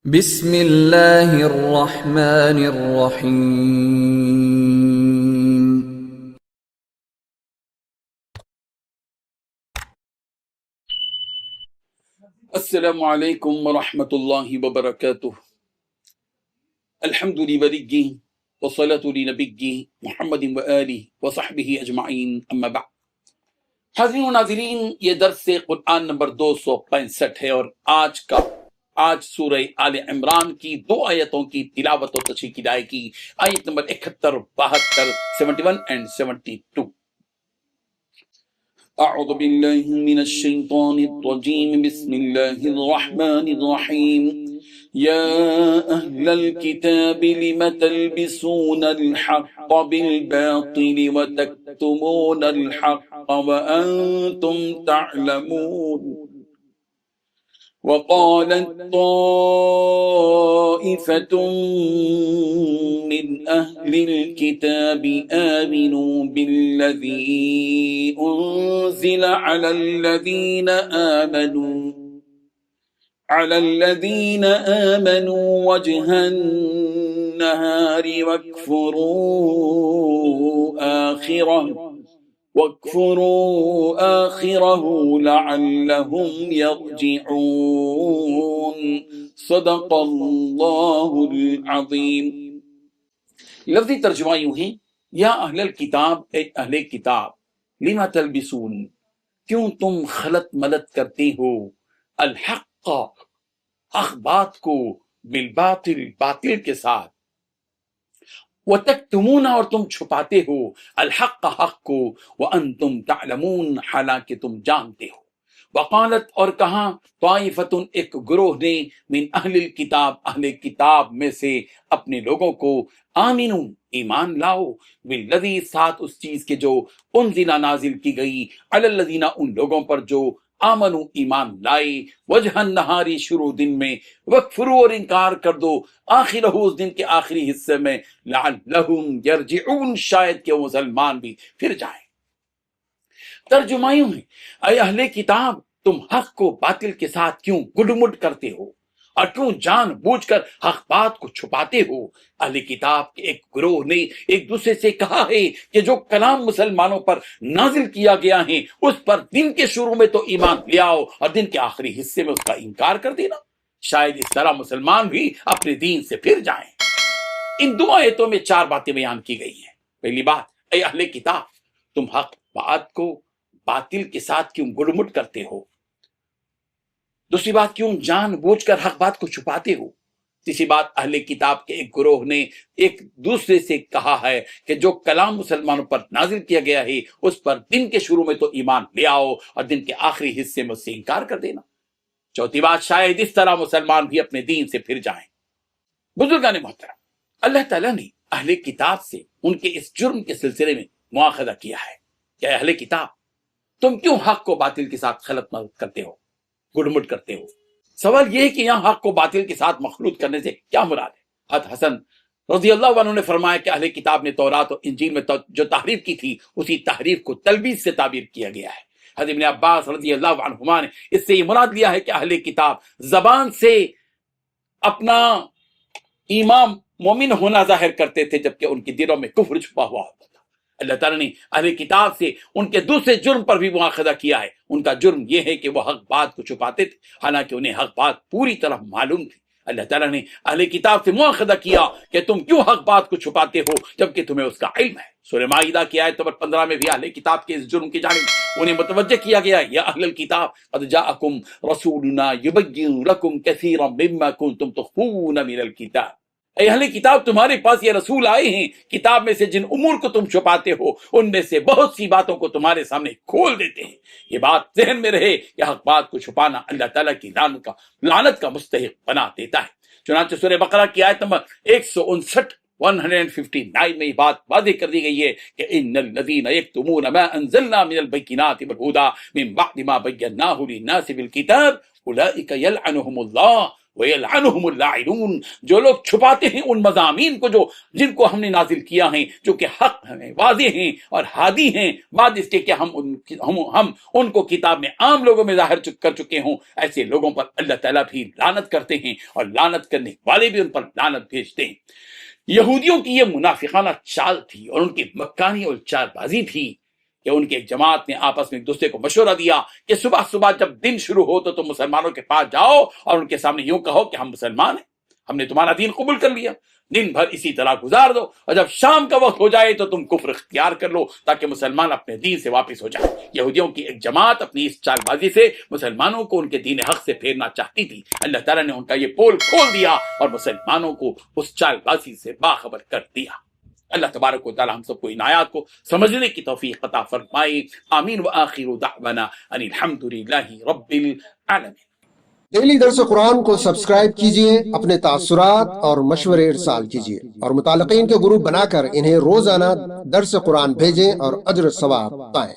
بسم اللہ الرحمن الرحیم۔ السلام علیکم ورحمۃ اللہ وبرکاتہ۔ الحمد لولی والصلاۃ لنبی محمد وآلہ وصحبہ اجمعین، اما بعد۔ حاضرین و ناظرین، یہ درس قرآن نمبر 265 ہے اور آج سورہ آل عمران کی 2 آیتوں کی تلاوت و تشریح کی جائے گی، آیت نمبر 71، 72، 71 and 72۔ اعوذ باللہ من الشیطان الرجیم، بسم اللہ الرحمن الرحیم۔ یا اہل الکتاب لم تلبسون الحق بالباطل وتکتمون الحق وانتم تعلمون۔ وقالت طائفة من أهل الكتاب آمنوا بالذي أنزل على الذين آمنوا وجه النهار واكفروا آخره لعلهم يرجعون۔ صدق اللہ العظیم۔ لفظی ترجمہ یوں ہے، یا اہل الکتاب، اے اہل کتاب، لما تلبسون، کیوں تم خلط ملط کرتے ہو، الحق، حق بات کو، بالباطل، باطل کے ساتھ، وَتَكْتُمُونَ، اور تم چھپاتے ہو، الحق، حق کو، وَأَنْتُمْ تَعْلَمُونَ، حالانکہ تم جانتے ہو۔ وقالت، اور کہا، طائفۃ، ایک گروہ نے، من اہل الکتاب، اہل کتاب میں سے اپنے لوگوں کو، آمنو، ایمان لاؤ، بالذی، ساتھ اس چیز کے جو انزل، نازل کی گئی، علی الذین، ان لوگوں پر جو آمنو، ایمان لائے، وجہ النہاری، شروع دن میں، وکفروا، اور انکار کر دو، آخرہ، اس دن کے آخری حصے میں، لعلہم یرجعون، شاید کہ وہ مسلمان بھی پھر جائیں۔ ترجمہ یوں ہے، اے اہل کتاب، تم حق کو باطل کے ساتھ کیوں گڈمڈ کرتے ہو اور کیوں جان بوجھ کر حق بات کو چھپاتے ہو؟ اہل کتاب کے ایک گروہ نے ایک دوسرے سے کہا ہے کہ جو کلام مسلمانوں پر نازل کیا گیا ہے اس پر دن کے شروع میں تو ایمان لے آؤ اور دن کے آخری حصے میں اس کا انکار کر دینا، شاید اس طرح مسلمان بھی اپنے دین سے پھر جائیں۔ ان 2 آیتوں میں 4 باتیں بیان کی گئی ہیں۔ پہلی بات، اے اہل کتاب، تم حق بات کو باطل کے ساتھ کیوں گڈمڈ کرتے ہو؟ دوسری بات، کیوں جان بوجھ کر حق بات کو چھپاتے ہو؟ تیسری بات، اہل کتاب کے ایک گروہ نے ایک دوسرے سے کہا ہے کہ جو کلام مسلمانوں پر نازل کیا گیا ہے اس پر دن کے شروع میں تو ایمان لے آؤ اور دن کے آخری حصے میں اس سے انکار کر دینا۔ چوتھی بات، شاید اس طرح مسلمان بھی اپنے دین سے پھر جائیں۔ بزرگان محترم، اللہ تعالیٰ نے اہل کتاب سے ان کے اس جرم کے سلسلے میں مواخذہ کیا ہے کہ اہل کتاب، تم کیوں حق کو باطل کے ساتھ خلط ملط کرتے ہو، گڈمڈ کرتے ہو؟ سوال یہ ہے کہ یہاں حق کو باطل کے ساتھ مخلوط کرنے سے کیا مراد ہے؟ حضرت حسن رضی اللہ عنہ نے فرمایا کہ اہل کتاب نے تورات اور انجیل میں جو تحریف کی تھی اسی تحریف کو تلبیس سے تعبیر کیا گیا ہے۔ حضرت ابن عباس رضی اللہ عنہما نے اس سے یہ مراد لیا ہے کہ اہل کتاب زبان سے اپنا ایمان مومن ہونا ظاہر کرتے تھے جبکہ ان کے دلوں میں کفر چھپا ہوا ہوتا تھا۔ اللہ تعالیٰ نے اہل کتاب سے ان کے دوسرے جرم پر بھی مواخذہ کیا ہے۔ ان کا جرم یہ ہے کہ وہ حق بات کو چھپاتے تھے حالانکہ انہیں حق بات پوری طرح معلوم تھی۔ اللہ تعالیٰ نے اہل کتاب سے مواخذہ کیا کہ تم کیوں حق بات کو چھپاتے ہو جبکہ تمہیں اس کا علم ہے۔ سورہ مائدہ کی آیت نمبر 15 میں بھی اہل کتاب کے اس جرم کی جانب انہیں متوجہ کیا گیا ہے، یا اہل الکتاب قد جاءکم رسولنا یبین لکم کثیرا مما کنتم تخفون من الکتاب، اے اہل کتاب، تمہارے پاس یہ رسول آئے ہیں، کتاب میں سے جن امور کو تم چھپاتے ہو ان میں سے بہت سی باتوں کو تمہارے سامنے کھول دیتے ہیں۔ یہ بات ذہن میں رہے کہ حق بات کو چھپانا اللہ تعالیٰ کی لعنت کا مستحق بنا دیتا ہے۔ چنانچہ سورہ بقرہ کی آیت نمبر 159 میں یہ بات واضح کر دی گئی ہے کہ ان الذین یکتمون ما انزلنا من البینات والہدی من بعد ما بیناہ للناس بالکتاب اولئک یلعنهم اللہ وَيَلْعَنُهُمُ اللاعنون، جو لوگ چھپاتے ہیں ان مضامین کو جن کو ہم نے نازل کیا ہیں، جو کہ حق ہیں، واضح ہیں اور ہادی ہیں، بعد اس کے کہ ہم ان کو کتاب میں عام لوگوں میں ظاہر کر چکے ہوں، ایسے لوگوں پر اللہ تعالیٰ بھی لعنت کرتے ہیں اور لعنت کرنے والے بھی ان پر لعنت بھیجتے ہیں۔ یہودیوں کی یہ منافقانہ چال تھی اور ان کی مکانی اور چال بازی تھی کہ ان کی ایک جماعت نے آپس میں ایک دوسرے کو مشورہ دیا کہ صبح صبح جب دن شروع ہو تو تم مسلمانوں کے پاس جاؤ اور ان کے سامنے یوں کہو کہ ہم مسلمان ہیں، ہم نے تمہارا دین قبول کر لیا، دن بھر اسی طرح گزار دو، اور جب شام کا وقت ہو جائے تو تم کفر اختیار کر لو تاکہ مسلمان اپنے دین سے واپس ہو جائے۔ یہودیوں کی ایک جماعت اپنی اس چال بازی سے مسلمانوں کو ان کے دین حق سے پھیرنا چاہتی تھی۔ اللہ تعالیٰ نے ان کا یہ پول کھول دیا اور مسلمانوں کو اس چال بازی سے باخبر کر دیا۔ اللہ تبارک و تعالی ہم سب کو ان آیات کو سمجھنے کی توفیق عطا فرمائے۔ آمین۔ وآخر دعوانا ان الحمد للہ رب العالمین۔ ڈیلی درس قرآن کو سبسکرائب کیجئے، اپنے تاثرات اور مشورے ارسال کیجئے اور متعلقین کے گروپ بنا کر انہیں روزانہ درس قرآن بھیجیں اور اجر ثواب پائیں۔